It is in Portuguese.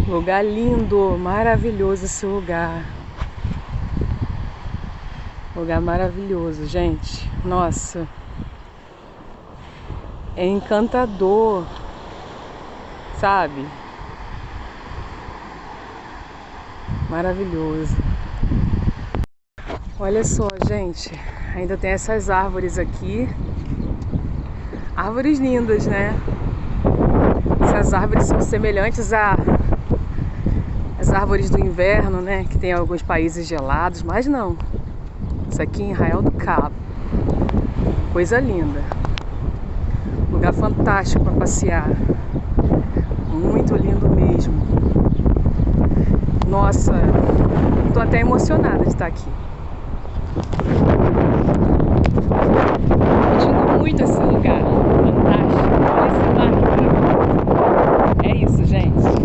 Lugar lindo, maravilhoso esse lugar. Lugar maravilhoso, gente. Nossa. É encantador, sabe? Maravilhoso. Olha só, gente. Ainda tem essas árvores aqui. Árvores lindas, né? Essas árvores são semelhantes às árvores do inverno, né? Que tem alguns países gelados, mas não. Isso aqui em Arraial do Cabo. Coisa linda. Lugar fantástico para passear. Muito lindo mesmo. Nossa, tô até emocionada de estar aqui. Curtindo muito esse lugar. Fantástico. Olha esse mar. É isso, gente.